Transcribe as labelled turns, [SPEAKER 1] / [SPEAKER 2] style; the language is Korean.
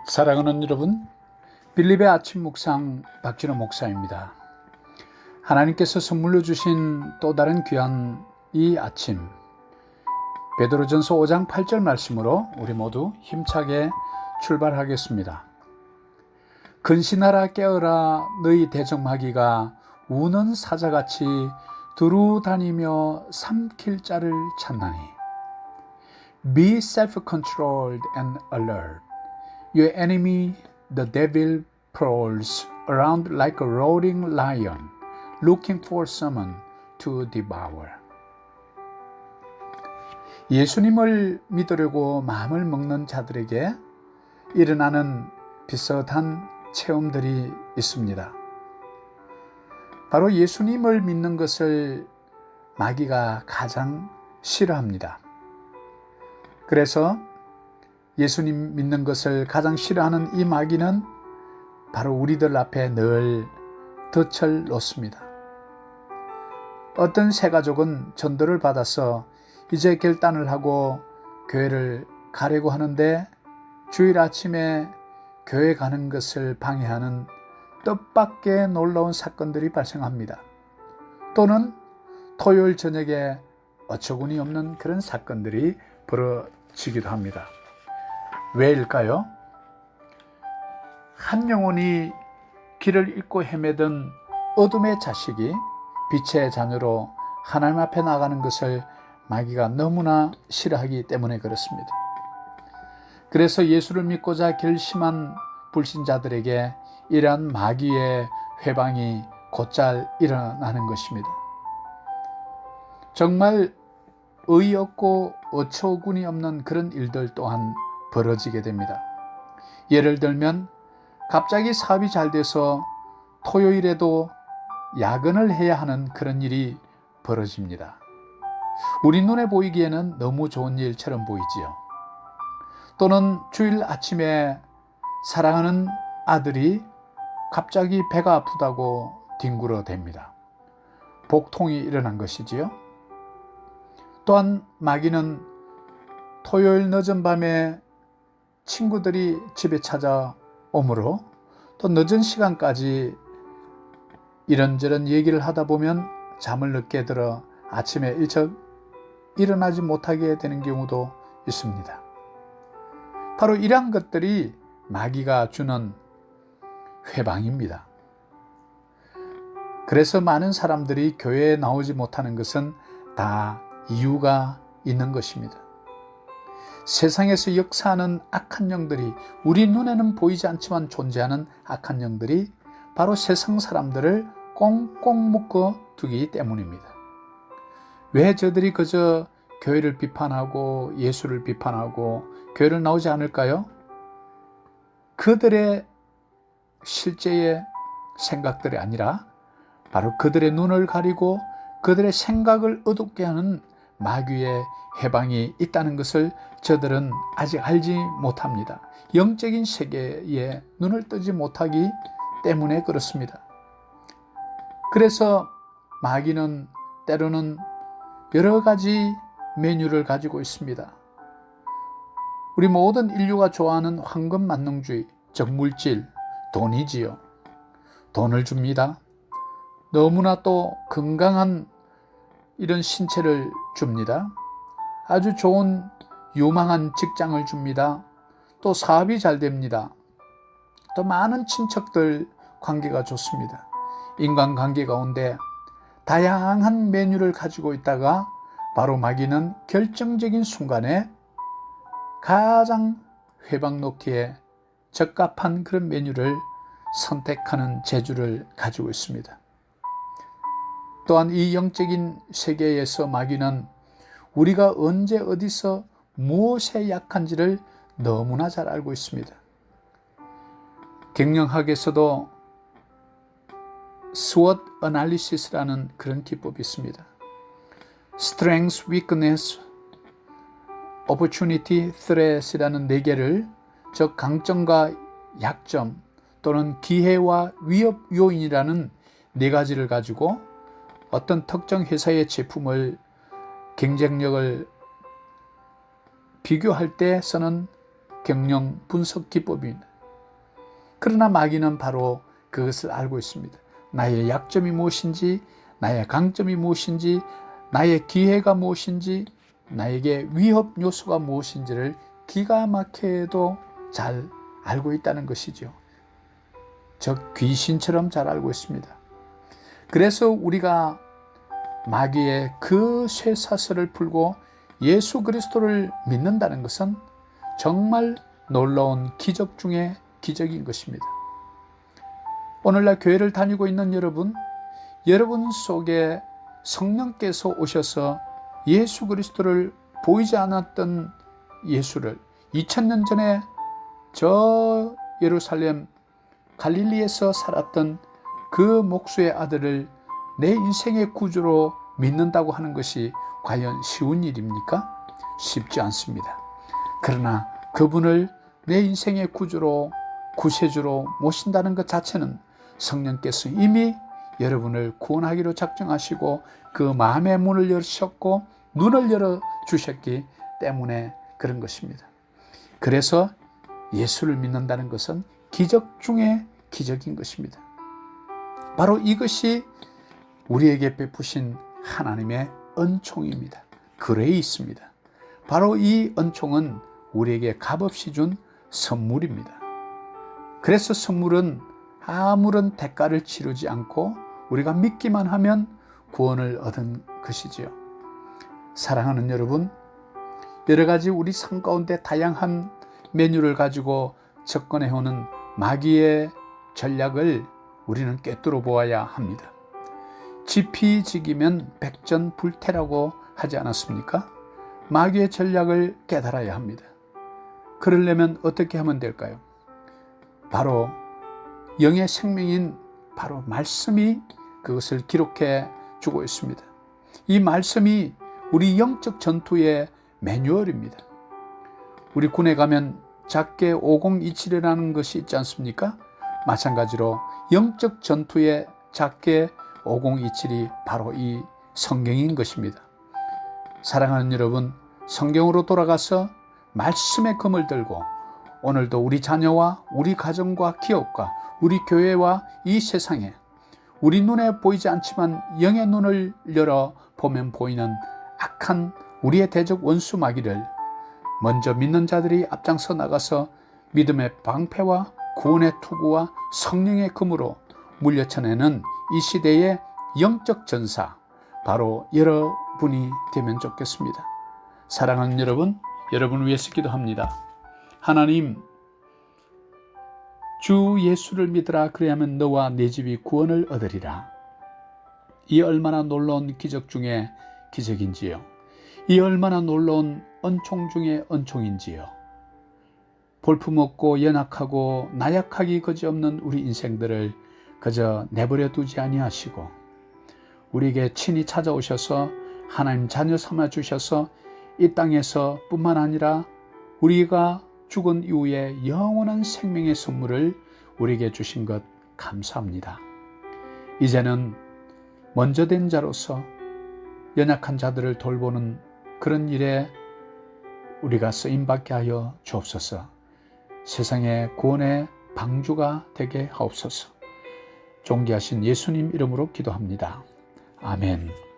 [SPEAKER 1] 사랑하는 여러분, 빌립의 아침 묵상 박진호 목사입니다. 하나님께서 선물로 주신 또 다른 귀한 이 아침, 베드로전서 5장 8절 말씀으로 우리 모두 힘차게 출발하겠습니다. 근신하라 깨어라 너희 대적마귀가 우는 사자같이 두루 다니며 삼킬 자를 찾나니 Be self-controlled and alert. Your enemy, the devil, prowls around like a roaring lion, looking for someone to devour. 예수님을 믿으려고 마음을 먹는 자들에게 일어나는 비슷한 체험들이 있습니다. 바로 예수님을 믿는 것을 마귀가 가장 싫어합니다. 그래서 예수님 믿는 것을 가장 싫어하는 이 마귀는 바로 우리들 앞에 늘 덫을 놓습니다. 어떤 세 가족은 전도를 받아서 이제 결단을 하고 교회를 가려고 하는데 주일 아침에 교회 가는 것을 방해하는 뜻밖의 놀라운 사건들이 발생합니다. 또는 토요일 저녁에 어처구니 없는 그런 사건들이 벌어지기도 합니다. 왜일까요? 한 영혼이 길을 잃고 헤매던 어둠의 자식이 빛의 자녀로 하나님 앞에 나가는 것을 마귀가 너무나 싫어하기 때문에 그렇습니다. 그래서 예수를 믿고자 결심한 불신자들에게 이러한 마귀의 회방이 곧잘 일어나는 것입니다. 정말 어이없고 어처구니 없는 그런 일들 또한 벌어지게 됩니다. 예를 들면 갑자기 사업이 잘 돼서 토요일에도 야근을 해야 하는 그런 일이 벌어집니다. 우리 눈에 보이기에는 너무 좋은 일처럼 보이지요. 또는 주일 아침에 사랑하는 아들이 갑자기 배가 아프다고 뒹굴어댑니다. 복통이 일어난 것이지요. 또한 마귀는 토요일 늦은 밤에 친구들이 집에 찾아오므로 또 늦은 시간까지 이런저런 얘기를 하다 보면 잠을 늦게 들어 아침에 일찍 일어나지 못하게 되는 경우도 있습니다. 바로 이러한 것들이 마귀가 주는 회방입니다. 그래서 많은 사람들이 교회에 나오지 못하는 것은 다 이유가 있는 것입니다. 세상에서 역사하는 악한 영들이 우리 눈에는 보이지 않지만 존재하는 악한 영들이 바로 세상 사람들을 꽁꽁 묶어 두기 때문입니다. 왜 저들이 그저 교회를 비판하고 예수를 비판하고 교회를 나오지 않을까요? 그들의 실제의 생각들이 아니라 바로 그들의 눈을 가리고 그들의 생각을 어둡게 하는 마귀의 해방이 있다는 것을 저들은 아직 알지 못합니다. 영적인 세계에 눈을 뜨지 못하기 때문에 그렇습니다. 그래서 마귀는 때로는 여러 가지 메뉴를 가지고 있습니다. 우리 모든 인류가 좋아하는 황금 만능주의, 즉 물질, 돈이지요. 돈을 줍니다. 너무나 또 건강한 이런 신체를 줍니다. 아주 좋은 유망한 직장을 줍니다. 또 사업이 잘 됩니다. 또 많은 친척들 관계가 좋습니다. 인간관계 가운데 다양한 메뉴를 가지고 있다가 바로 마귀는 결정적인 순간에 가장 회방 놓기에 적합한 그런 메뉴를 선택하는 재주를 가지고 있습니다. 또한 이 영적인 세계에서 마귀는 우리가 언제 어디서 무엇에 약한지를 너무나 잘 알고 있습니다. 경영학에서도 SWOT Analysis라는 그런 기법이 있습니다. Strength, Weakness, Opportunity, Threat이라는 4개를 즉 강점과 약점 또는 기회와 위협 요인이라는 4가지를 가지고 어떤 특정 회사의 제품을 경쟁력을 비교할 때 쓰는 경영 분석 기법입니다. 그러나 마귀는 바로 그것을 알고 있습니다. 나의 약점이 무엇인지, 나의 강점이 무엇인지, 나의 기회가 무엇인지, 나에게 위협 요소가 무엇인지를 기가 막히게도 잘 알고 있다는 것이죠. 즉 귀신처럼 잘 알고 있습니다. 그래서 우리가 마귀의 그 쇠사슬을 풀고 예수 그리스도를 믿는다는 것은 정말 놀라운 기적 중에 기적인 것입니다. 오늘날 교회를 다니고 있는 여러분 속에 성령께서 오셔서 예수 그리스도를 보이지 않았던 예수를 2000년 전에 저 예루살렘 갈릴리에서 살았던 그 목수의 아들을 내 인생의 구주로 믿는다고 하는 것이 과연 쉬운 일입니까? 쉽지 않습니다. 그러나 그분을 내 인생의 구주로, 구세주로 모신다는 것 자체는 성령께서 이미 여러분을 구원하기로 작정하시고 그 마음의 문을 열으셨고 눈을 열어주셨기 때문에 그런 것입니다. 그래서 예수를 믿는다는 것은 기적 중에 기적인 것입니다. 바로 이것이 우리에게 베푸신 하나님의 은총입니다. 그레이스입니다. 바로 이 은총은 우리에게 값없이 준 선물입니다. 그래서 선물은 아무런 대가를 치르지 않고 우리가 믿기만 하면 구원을 얻은 것이지요. 사랑하는 여러분, 여러 가지 우리 삶 가운데 다양한 메뉴를 가지고 접근해오는 마귀의 전략을 우리는 꿰뚫어 보아야 합니다. 지피지기면 백전불태라고 하지 않았습니까? 마귀의 전략을 깨달아야 합니다. 그러려면 어떻게 하면 될까요? 바로 영의 생명인 바로 말씀이 그것을 기록해 주고 있습니다. 이 말씀이 우리 영적 전투의 매뉴얼입니다. 우리 군에 가면 작게 5027이라는 것이 있지 않습니까? 마찬가지로 영적 전투의 작게 5027이 바로 이 성경인 것입니다. 사랑하는 여러분, 성경으로 돌아가서 말씀의 검을 들고 오늘도 우리 자녀와 우리 가정과 기업과 우리 교회와 이 세상에 우리 눈에 보이지 않지만 영의 눈을 열어 보면 보이는 악한 우리의 대적 원수 마귀를 먼저 믿는 자들이 앞장서 나가서 믿음의 방패와 구원의 투구와 성령의 검으로 물려쳐내는 이 시대의 영적 전사, 바로 여러분이 되면 좋겠습니다. 사랑하는 여러분, 여러분을 위해서 기도합니다. 하나님, 주 예수를 믿으라. 그리하면 너와 내 집이 구원을 얻으리라. 이 얼마나 놀라운 기적 중에 기적인지요. 이 얼마나 놀라운 은총 중에 은총인지요. 볼품없고 연약하고 나약하기 그지없는 우리 인생들을 그저 내버려 두지 아니하시고 우리에게 친히 찾아오셔서 하나님 자녀 삼아 주셔서 이 땅에서 뿐만 아니라 우리가 죽은 이후에 영원한 생명의 선물을 우리에게 주신 것 감사합니다. 이제는 먼저 된 자로서 연약한 자들을 돌보는 그런 일에 우리가 쓰임받게 하여 주옵소서. 세상의 구원의 방주가 되게 하옵소서. 존귀하신 예수님 이름으로 기도합니다. 아멘.